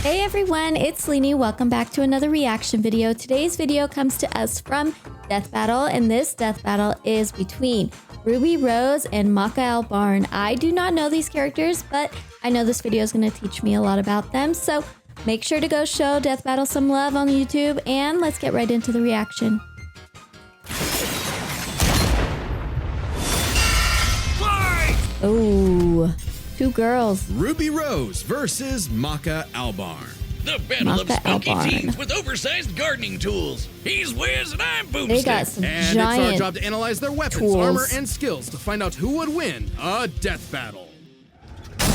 Hey everyone, it's Leni. Welcome back to another reaction video. Today's video comes to us from Death Battle, and this Death Battle is between RWBY Rose and Maka Albarn. I do not know these characters, but I know this video is going to teach me a lot about them. So make sure to go show Death Battle some love on YouTube, and let's get right into the reaction. Oh, two girls. RWBY Rose versus Maka Albarn. The battle of spunky teens with oversized gardening tools. He's Wiz and I'm Boomstick. They got some And giant it's our job to analyze their weapons, tools. armor, and skills to find out who would win a death battle.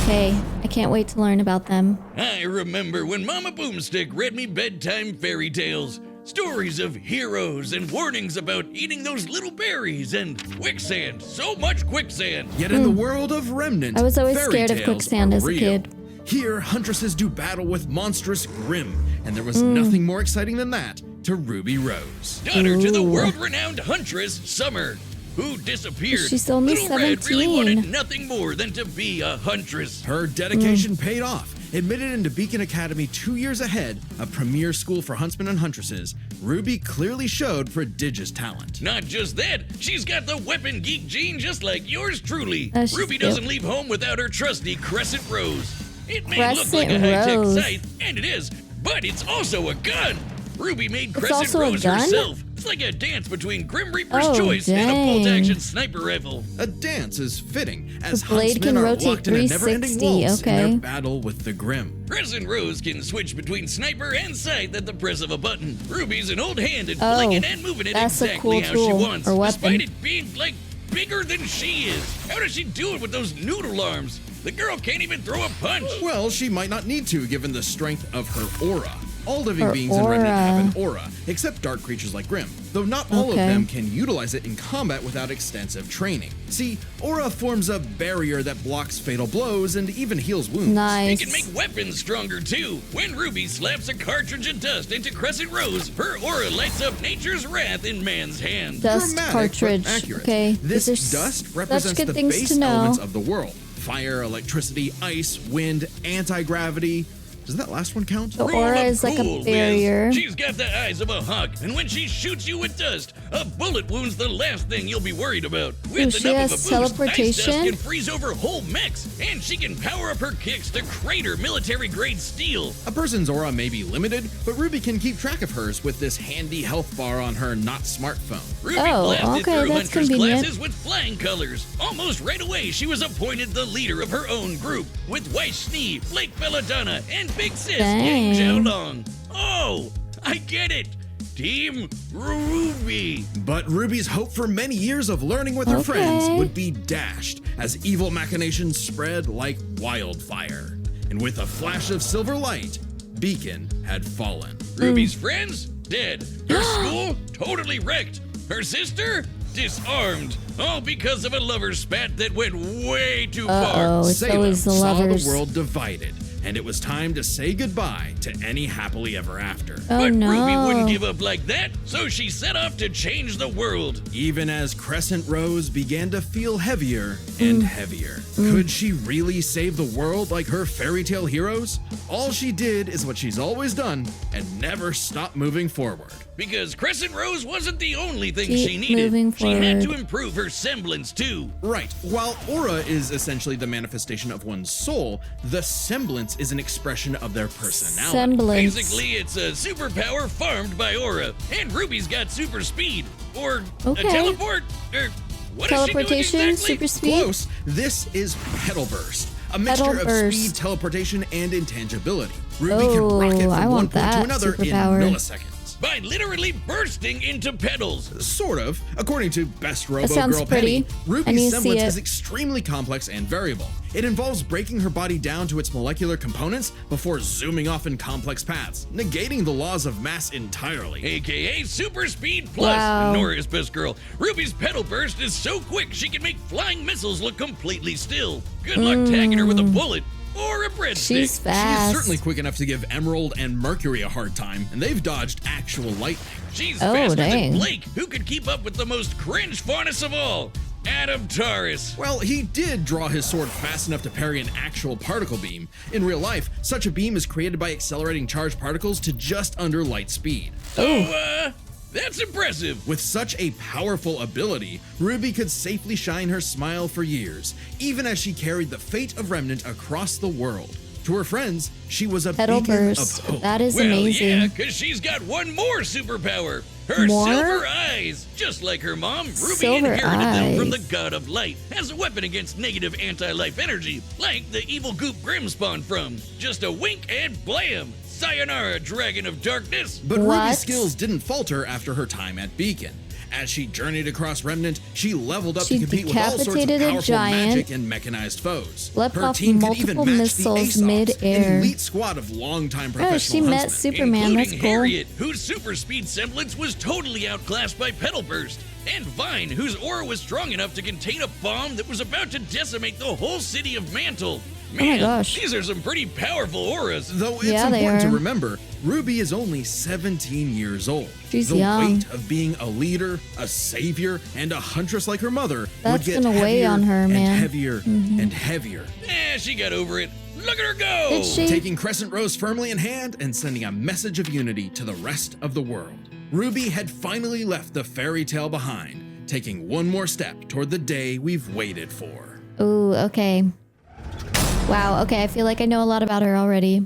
Okay, I can't wait to learn about them. I remember when Mama Boomstick read me bedtime fairy tales. Stories of heroes and warnings about eating those little berries and quicksand. So much quicksand. Yet in the world of Remnant, I was always fairy scared of tales quicksand are as a real. kid. Here, huntresses do battle with monstrous Grimm, and there was nothing more exciting than that to RWBY Rose. Daughter to the world-renowned huntress, Summer, who disappeared. She's only Little Red really 17. wanted nothing more than to be a huntress. Her dedication paid off. Admitted into Beacon Academy 2 years ahead, a premier school for huntsmen and huntresses, RWBY clearly showed prodigious talent. Not just that, she's got the weapon geek gene just like yours truly. She's RWBY cute. doesn't leave home without her trusty Crescent Rose. It may look like a Crescent high-tech Rose. scythe, and it is, but it's also a gun. RWBY made Crescent also a Rose gun? herself. It's like a dance between Grim Reaper's Oh, Choice and a dang. bolt-action sniper rifle. A dance is fitting, as The blade huntsmen can are rotate locked in a never-ending 360, waltz in okay. their battle with the Grimm. Crescent Rose can switch between sniper and scythe at the press of a button. RWBY's an old hand at Oh, flinging and moving it that's a exactly cool how tool, she wants, or weapon. despite it being, like, bigger than she is. How does she do it with those noodle arms? The girl can't even throw a punch. Well, she might not need to, given the strength of her aura. All living Her beings in Remnant have an aura. aura, except dark creatures like Grimm, though not all of Okay. them can utilize it in combat without extensive training. See, aura forms a barrier that blocks fatal blows and even heals wounds. It Nice. can make weapons stronger too. When RWBY slaps a cartridge of dust into Crescent Rose, her aura lights up nature's wrath in man's hand. Dust Dramatic, but cartridge. accurate. Okay. This These are dust such represents good the things base to know. elements of the world. Fire, electricity, ice, wind, anti-gravity. Does that last one count? The Rule aura of is like a cool, Liz. barrier. She's got the eyes of a hawk, and when she shoots you with dust, a bullet wound's the last thing you'll be worried about. With she enough has of a boost, ice teleportation? dust can freeze over whole mechs, and she can power up her kicks to crater military-grade steel. A person's aura may be limited, but RWBY can keep track of hers with this handy health bar on her not smartphone. RWBY Oh, blasted okay, through that's Hunter's convenient. classes with flying colors. Almost right away, she was appointed the leader of her own group, with Weiss Schnee, Blake Belladonna, and Big Sis Dang. Yang Zhao Long. Oh, I get it. Team RWBY. But RWBY's hope for many years of learning with her Okay. friends would be dashed as evil machinations spread like wildfire. And with a flash of silver light, Beacon had fallen. RWBY's friends? Dead. Her school? Totally wrecked. Her sister? Disarmed. All because of a lover's spat that went way too far. Uh-oh, it's Salem always the saw lovers. the world divided, and it was time to say goodbye to any happily ever after. Oh But no. RWBY wouldn't give up like that, so she set off to change the world. Even as Crescent Rose began to feel heavier and heavier. Could she really save the world like her fairy tale heroes? All she did is what she's always done and never stopped moving forward. Because Crescent Rose wasn't the only thing Keep she needed. moving She had to forward. improve her semblance too. Right, while aura is essentially the manifestation of one's soul, the semblance is an expression of their personality. Semblance. Basically, it's a superpower farmed by aura. And RWBY's got super speed. Or Okay. a teleport. Or what Teleportation, is she doing exactly? super speed. Close, this is Petal Burst, a mixture Petal of Burst. speed, teleportation, and intangibility. RWBY can rocket Oh, I from one want point to that another superpower. in milliseconds. By literally bursting into petals. Sort of. According to Best Robo sounds Girl pretty. Penny, I need RWBY's to see semblance it. is extremely complex and variable. It involves breaking her body down to its molecular components before zooming off in complex paths, negating the laws of mass entirely. AKA Super Speed Plus. Wow. Nora's best girl. RWBY's petal burst is so quick she can make flying missiles look completely still. Good luck tagging her with a bullet or a breadstick. She's She is fast. certainly quick enough to give Emerald and Mercury a hard time, and they've dodged actual lightning. She's Oh, faster dang. than Blake, who could keep up with the most cringe faunus of all. Adam Taurus. Well, he did draw his sword fast enough to parry an actual particle beam. In real life, such a beam is created by accelerating charged particles to just under light speed. Oh, that's impressive. With such a powerful ability, RWBY could safely shine her smile for years, even as she carried the fate of Remnant across the world. To her friends, she was a Petal beacon burst. of hope. That is Well, amazing. yeah, because she's got one more superpower. Her More? silver eyes. Just like her mom, RWBY Silver inherited them from the eyes. god of light as a weapon against negative anti-life energy, like the evil goop Grim spawned from. Just a wink and blam! Sayonara, Dragon of Darkness! But What? RWBY's skills didn't falter after her time at Beacon. As she journeyed across Remnant, she leveled up She to compete with all sorts of decapitated a powerful giant, magic and mechanized foes. flipped Her off team could even multiple match the missiles Aesop's, mid-air. an elite squad of longtime Oh, professional she met huntsmen. Superman. That's including cool. Harriet, whose super speed semblance was totally outclassed by Petal Burst, and Vine, whose aura was strong enough to contain a bomb that was about to decimate the whole city of Mantle. Man, gosh. these are some pretty powerful auras. Though it's Yeah, they important to are. remember, RWBY is only 17 years old. She's the young. weight of being a leader, a savior, and a huntress like her mother That's would get gonna weigh heavier on her, and man. heavier and heavier. She got over it. Look at her go! Did she? Taking Crescent Rose firmly in hand and sending a message of unity to the rest of the world. RWBY had finally left the fairy tale behind, taking one more step toward the day we've waited for. Ooh, okay. Wow, okay, I feel like I know a lot about her already.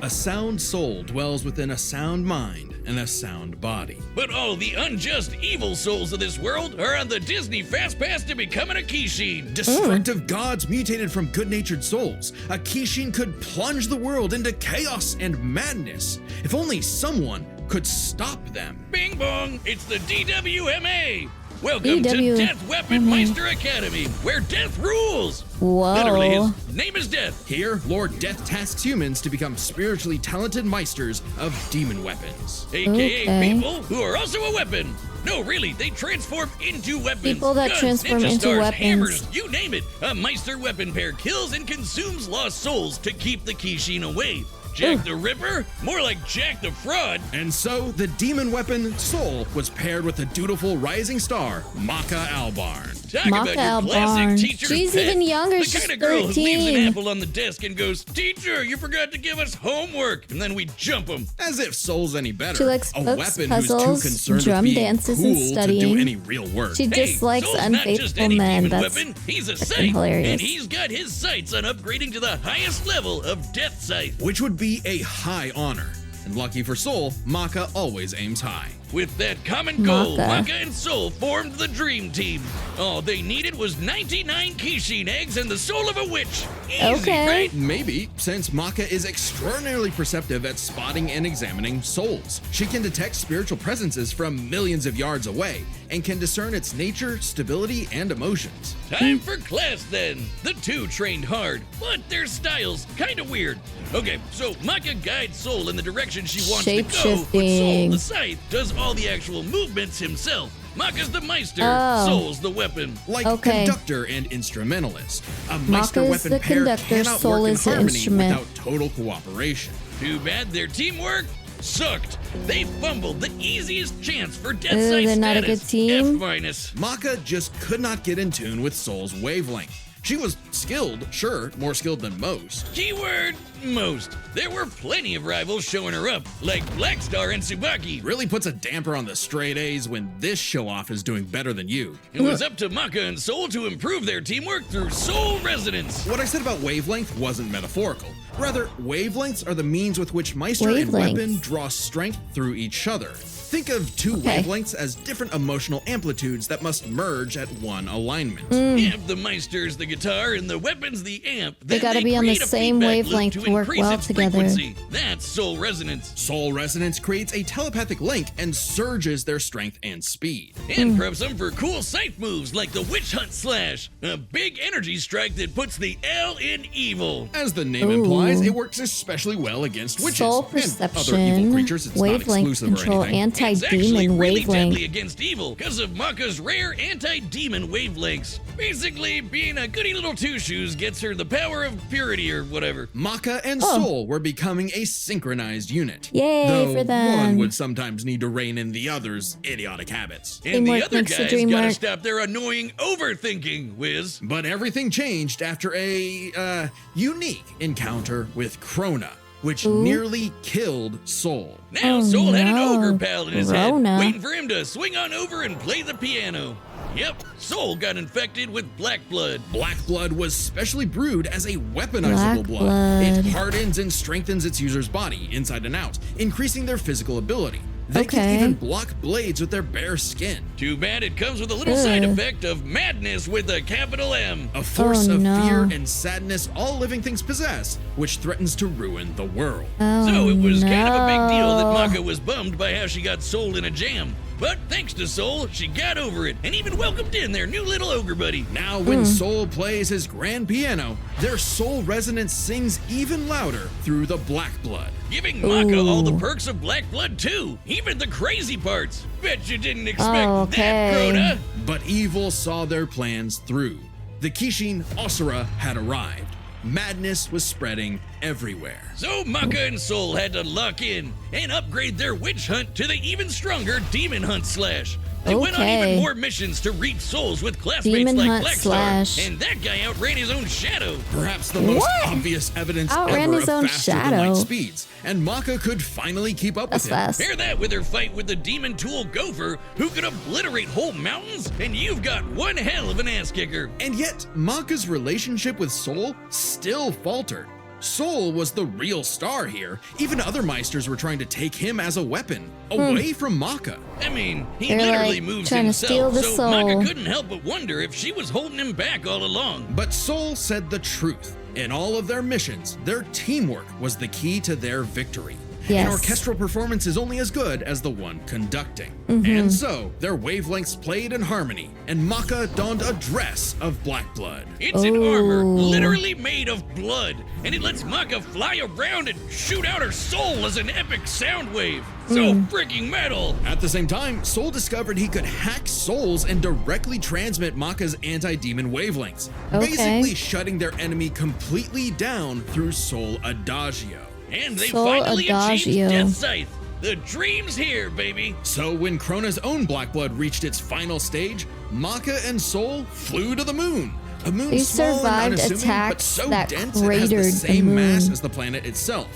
A sound soul dwells within a sound mind and a sound body. But all the unjust evil souls of this world are on the Disney Fast Pass to becoming a Kishin. Destructive gods mutated from good-natured souls, a Kishin could plunge the world into chaos and madness. If only someone could stop them. Bing bong, it's the DWMA! Welcome to DW. Death Weapon Meister Academy, where death rules! Whoa. Literally, his name is Death. Here, Lord Death tasks humans to become spiritually talented meisters of demon weapons. AKA Okay. people who are also a weapon. No, really, they transform into weapons. People that Guns, transform ninja into stars, weapons. hammers, you name it. A Meister weapon pair kills and consumes lost souls to keep the Kishin away. Jack the Ripper? More like Jack the Fraud. And so, the demon weapon Soul was paired with the dutiful rising star, Maka Albarn. Talk Maka about your Albarn. classic teacher's She's pet. even younger. The She's kind of girl who leaves 13. an apple on the desk and goes, "Teacher, you forgot to give us homework." And then we jump them. As if Soul's any better. She likes a books, weapon puzzles, who's too concerned drum with being dances, cool and to do studying. any real work. She dislikes Soul's not just unfaithful any men. demon That's weapon. He's a freaking Scythe, hilarious. and he's got his sights on upgrading to the highest level of Death Scythe. Which would be a high honor. And lucky for Soul, Maka always aims high. With that common goal, Maka. Maka and Soul formed the Dream Team. All they needed was 99 Kishin eggs and the soul of a witch. Easy, Okay. right? Maybe, since Maka is extraordinarily perceptive at spotting and examining souls. She can detect spiritual presences from millions of yards away and can discern its nature, stability, and emotions. Time for class then. The two trained hard, but their styles kinda weird. Okay, so Maka guides Soul in the direction she wants to go, but Soul, Shape-shifting. the Scythe, does all the actual movements himself. Maka's the Meister, Oh. Soul's the weapon. Like Okay. conductor and instrumentalist. A Meister Maka's weapon the pair conductor, cannot Soul work in is the harmony instrument. without total cooperation. Too bad their teamwork sucked. They fumbled the easiest chance for Death Ooh, Scythe they're not a status. good team? F-. Maka just could not get in tune with Soul's wavelength. She was skilled, sure, more skilled than most. Keyword, most. There were plenty of rivals showing her up, like Blackstar and Tsubaki. Really puts a damper on the straight A's when this show-off is doing better than you. It was up to Maka and Soul to improve their teamwork through Soul Resonance. What I said about wavelength wasn't metaphorical. Rather, wavelengths are the means with which Meister and Wavelengths. weapon draw strength through each other. Think of two Okay. wavelengths as different emotional amplitudes that must merge at one alignment. If the Meister's the guitar and the weapon's the amp, then gotta be on the create a same feedback loop wavelength to work increase well its together. frequency. That's Soul Resonance. Soul resonance creates a telepathic link and surges their strength and speed. And preps them for cool scythe moves like the Witch Hunt Slash, a big energy strike that puts the L in evil. As the name Ooh. implies, it works especially well against witches Soul and other evil perception, creatures. It's not wavelength exclusive control, or anything. It's actually anti-demon really wavelength. deadly against evil because of Maka's rare anti-demon wavelengths. Basically, being a goody little two-shoes gets her the power of purity or whatever. Maka and Oh. Soul were becoming a synchronized unit. Yay Though for them. one would sometimes need to rein in the other's idiotic habits. And the Teamwork other makes the guys dream gotta work. stop their annoying overthinking, Wiz. But everything changed after a unique encounter with Krona, which nearly killed Soul. Now Oh, Soul had an no. ogre pal in his Rona. head, waiting for him to swing on over and play the piano. Yep, Soul got infected with black blood. Black blood was specially brewed as a weaponizable Black blood. It hardens and strengthens its user's body inside and out, increasing their physical ability. They can Okay. even block blades with their bare skin. Too bad it comes with a little side effect of madness with a capital M. A force Oh, of no. fear and sadness all living things possess, which threatens to ruin the world. So it was kind of a big deal that no. Maka was bummed by how she got Soul in a jam. But thanks to Soul, she got over it and even welcomed in their new little ogre buddy. Now when Soul plays his grand piano, their soul resonance sings even louder through the black blood. Giving Maka all the Ooh. perks of black blood too, even the crazy parts. Bet you didn't expect Oh, that, okay. Crota. But evil saw their plans through. The Kishin Asura had arrived. Madness was spreading everywhere. So Maka and Soul had to lock in and upgrade their witch hunt to the even stronger demon hunt slash. They went on Okay. even more missions to reap souls with classmates Demon like hunt Blackstar, slash. and that guy outran his own shadow. Perhaps the most What? obvious evidence Outran ever his of own faster than shadow. light speeds, and Maka could finally keep up That's with him. fast. Pair that with her fight with the demon tool Gopher, who could obliterate whole mountains, and you've got one hell of an ass kicker. And yet, Maka's relationship with Soul still faltered. Soul was the real star here. Even other Meisters were trying to take him as a weapon, away from Maka. I mean, he They're, literally like, moves trying to steal himself, the so soul. Maka couldn't help but wonder if she was holding him back all along. But Soul said the truth. In all of their missions, their teamwork was the key to their victory. Yes. An orchestral performance is only as good as the one conducting. Mm-hmm. And so, their wavelengths played in harmony, and Maka donned a dress of black blood. It's an armor Ooh. literally made of blood, and it lets Maka fly around and shoot out her soul as an epic sound wave. So freaking metal! At the same time, Soul discovered he could hack souls and directly transmit Maka's anti-demon wavelengths, Okay. basically shutting their enemy completely down through Soul Adagio. And they Soul finally Adagio. achieved Death Scythe. The dream's here, baby. So when Krona's own black blood reached its final stage, Maka and Soul flew to the moon. A moon They small and survived unassuming, but attacks so that dense it has the cratered the same mass moon. as the planet itself.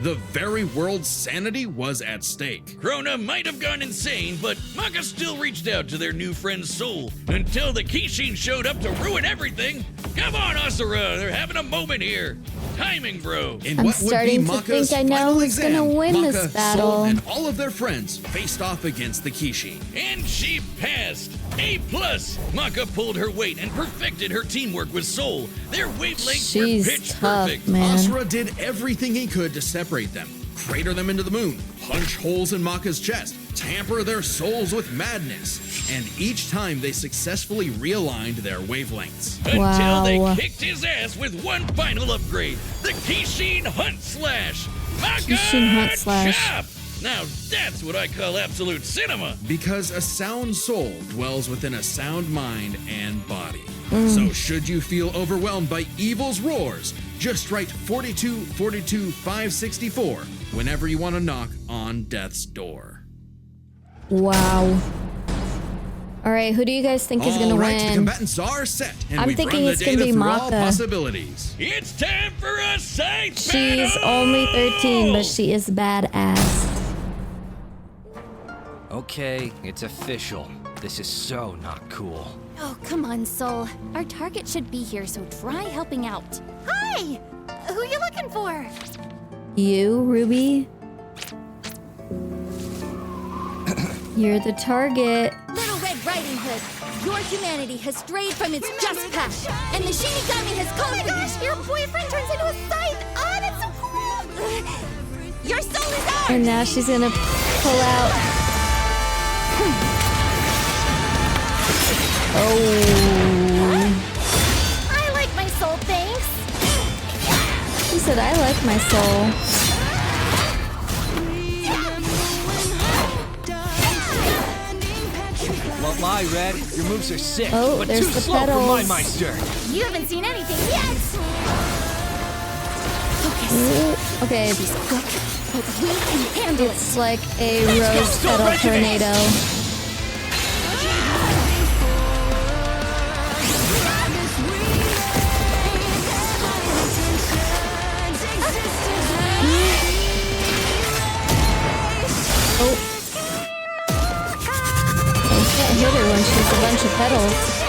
The very world's sanity was at stake. Krona might have gone insane, but Maka still reached out to their new friend Soul until the Kishin showed up to ruin everything. Come on, Asura, they're having a moment here. Timing, bro. In I'm what would be starting to Maka's think I know final who's exam, gonna win Maka, this Soul, battle. and all of their friends faced off against the Kishin. And she passed. A+. Maka pulled her weight and perfected her teamwork with Soul. Their wavelengths were She's pitch tough, perfect. man. Asura did everything he could to separate them, crater them into the moon, punch holes in Maka's chest, tamper their souls with madness, and each time they successfully realigned their wavelengths. Until Wow. they kicked his ass with one final upgrade, the Kishin Hunt Slash. Maka Kishin Hunt Slash. Chop! Now that's what I call absolute cinema. Because a sound soul dwells within a sound mind and body. So should you feel overwhelmed by evil's roars, just write 42 42 564 whenever you want to knock on death's door. Wow. All right, who do you guys think is going to All right, the win? combatants are set, and I'm we've thinking run the it's gonna data be through all Maka. possibilities. It's time for a Scythe She's battle! only 13, but she is badass. Okay, it's official. This is so not cool. Oh, come on, Soul. Our target should be here, so try helping out. Hi! Who you looking for? You, Ruby? You're the target. Little Red Riding Hood. Your humanity has strayed from its just path, and the Shinigami has called for you. Oh my gosh, your boyfriend turns into a scythe! Oh, that's so cool! Your soul is ours! And now she's going to pull out. Oh. I like my soul, thanks! She said, I like my soul. Won't lie, Red. Your moves are sick, Oh, but there's too the slow for my pedals. Meister. You haven't seen anything yet! Ooh, okay. But we can handle it. It's like a rose petal tornado. Oh. You can't hit her when she's a bunch of petals.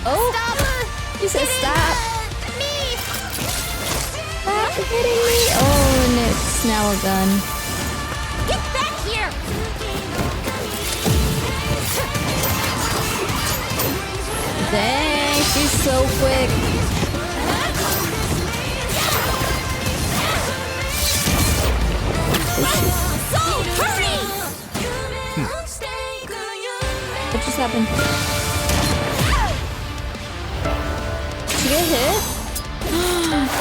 Oh, you said stop. Stop hitting me. Oh, and it's now a gun. Get back here! Dang, she's so quick. Soul, hurry! What just happened? Did she get hit?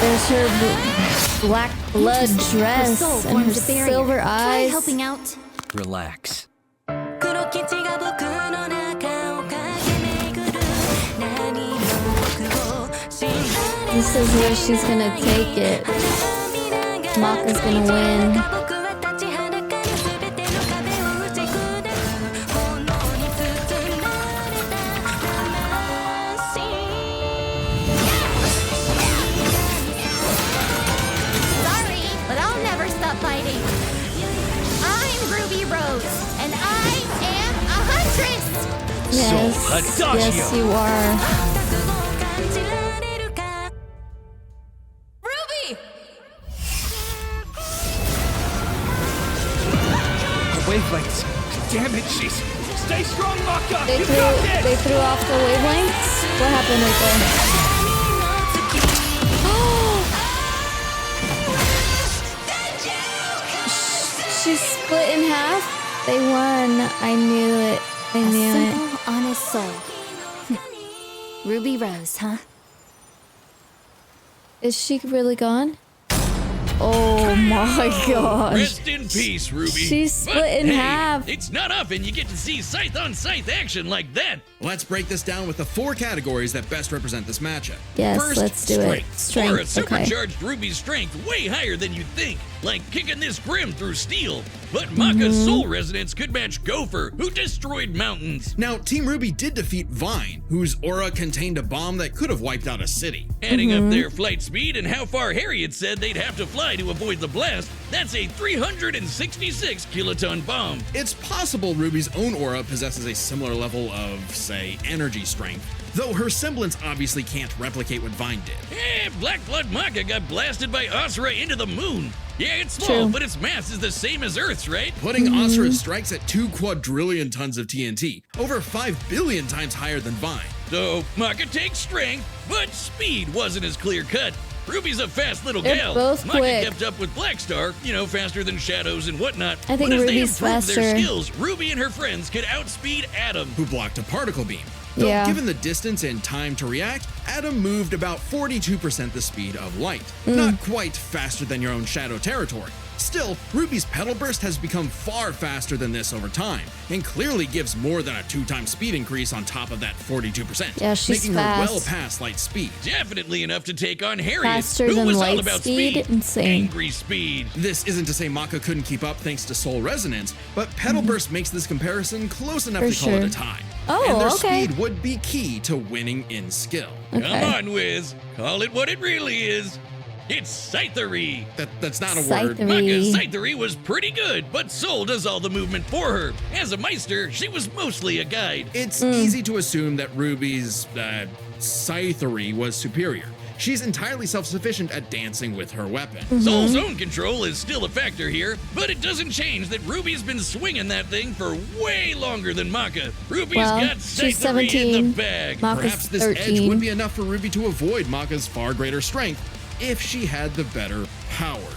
There's her black blood dress Soul and her forms a barrier. silver Try eyes. helping out. Relax. This is where she's gonna take it. Maka's gonna win. Sorry, but I'll never stop fighting. I'm Ruby Rose, and I am a huntress! Yes, Adagio. yes, you are. Ruby! Wavelengths. Damn it, she's. Stay strong, Maka. They threw off the wavelengths. What happened right there? She split in half. They won. I knew it. I knew it. Simple, honest soul. Ruby Rose, huh? Is she really gone? Oh my gosh. Rest in peace, Ruby. She's split But, in hey, half. It's not often you get to see Scythe on Scythe action like that. Let's break this down with the 4 categories that best represent this matchup. Yes, First, let's do it. strength. Or a Strength. Okay. supercharged Ruby's strength way higher than you'd think, like kicking this Grim through steel. But Maka's soul resonance could match Gopher, who destroyed mountains. Now, Team Ruby did defeat Vine, whose aura contained a bomb that could have wiped out a city. Adding up their flight speed and how far Harriet said they'd have to fly to avoid the blast, that's a 366 kiloton bomb. It's possible Ruby's own aura possesses a similar level of, say, energy strength, though her semblance obviously can't replicate what Vine did. Black Blood Maka got blasted by Asura into the moon. Yeah, it's small, True. but its mass is the same as Earth's, right? Putting Asura's strikes at 2 quadrillion tons of TNT, over 5 billion times higher than Vine. So, Maka takes strength, but speed wasn't as clear cut. Ruby's a fast little They're gal. both Maka quick. kept up with Black Star, faster than Shadows and whatnot. I think but as Ruby's they improved their faster. skills, Ruby and her friends could outspeed Adam. Who blocked a particle beam. Though Yeah. given the distance and time to react, Adam moved about 42% the speed of light. Not quite faster than your own shadow territory. Still, Ruby's petal burst has become far faster than this over time, and clearly gives more than a 2-time speed increase on top of that 42%, Yeah, she's making fast. her well past light speed. Definitely enough to take on Harriet, Faster who than was all light about speed? Insane. Angry speed. This isn't to say Maka couldn't keep up thanks to soul resonance, but petal burst makes this comparison close enough For to call it sure. a tie. Oh, and their okay. speed would be key to winning in skill. Come Okay. on, Wiz. Call it what it really is. It's Scythery. That's not a word. Scythery. Maka's Scythery was pretty good, but Soul does all the movement for her. As a Meister, she was mostly a guide. It's easy to assume that Ruby's Scythery was superior. She's entirely self-sufficient at dancing with her weapon. Soul's own control is still a factor here, but it doesn't change that Ruby's been swinging that thing for way longer than Maka. Ruby's Well, got she's Scythery in 17. the bag. Maka's Perhaps this 13. edge would be enough for Ruby to avoid Maka's far greater strength if she had the better powers.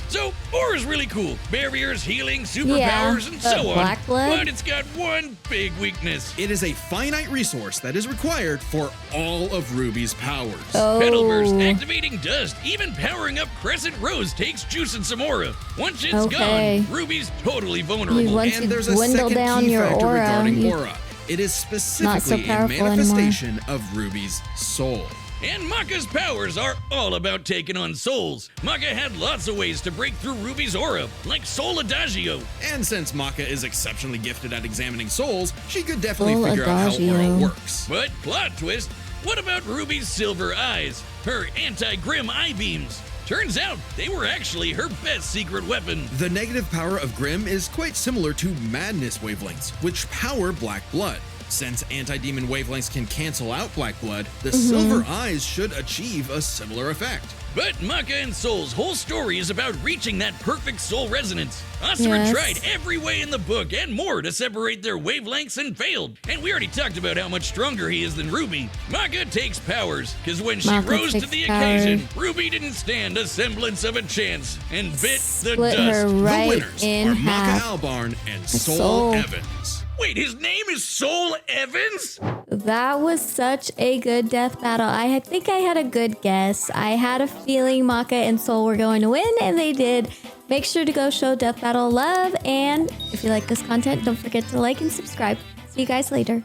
So, Aura's really cool. Barriers, healing, superpowers, Yeah, and but so on. Black Blood? But it's got one big weakness. It is a finite resource that is required for all of Ruby's powers. Petal Burst, Oh, activating dust, even powering up Crescent Rose takes juice and some aura. Once it's Okay. gone, Ruby's totally You vulnerable. want And to there's a dwindle second down key your factor aura. regarding You- aura. It is so specifically a powerful manifestation of RWBY's soul. And Maka's powers are all about taking on souls. Maka had lots of ways to break through RWBY's aura, like Soul Adagio. And since Maka is exceptionally gifted at examining souls, she could definitely Soul figure out how Adagio. aura works. But plot twist, what about RWBY's silver eyes, her anti-grim eye beams? Turns out they were actually her best secret weapon. The negative power of Grim is quite similar to madness wavelengths, which power black blood. Since anti-demon wavelengths can cancel out black blood, the silver eyes should achieve a similar effect. But Maka and Soul's whole story is about reaching that perfect soul resonance. Asura Yes. tried every way in the book and more to separate their wavelengths and failed. And we already talked about how much stronger he is than RWBY. Maka takes powers, because when she Maka rose to takes the powers. occasion, RWBY didn't stand a semblance of a chance and bit the Split dust. her right the winners in are half. Maka Albarn and Soul Soul. Evans. Wait, his name is Soul Evans? That was such a good death battle. think I had a good guess. I had a feeling Maka and Soul were going to win, and they did. Make sure to go show Death Battle love, and if you like this content, don't forget to like and subscribe. See you guys later.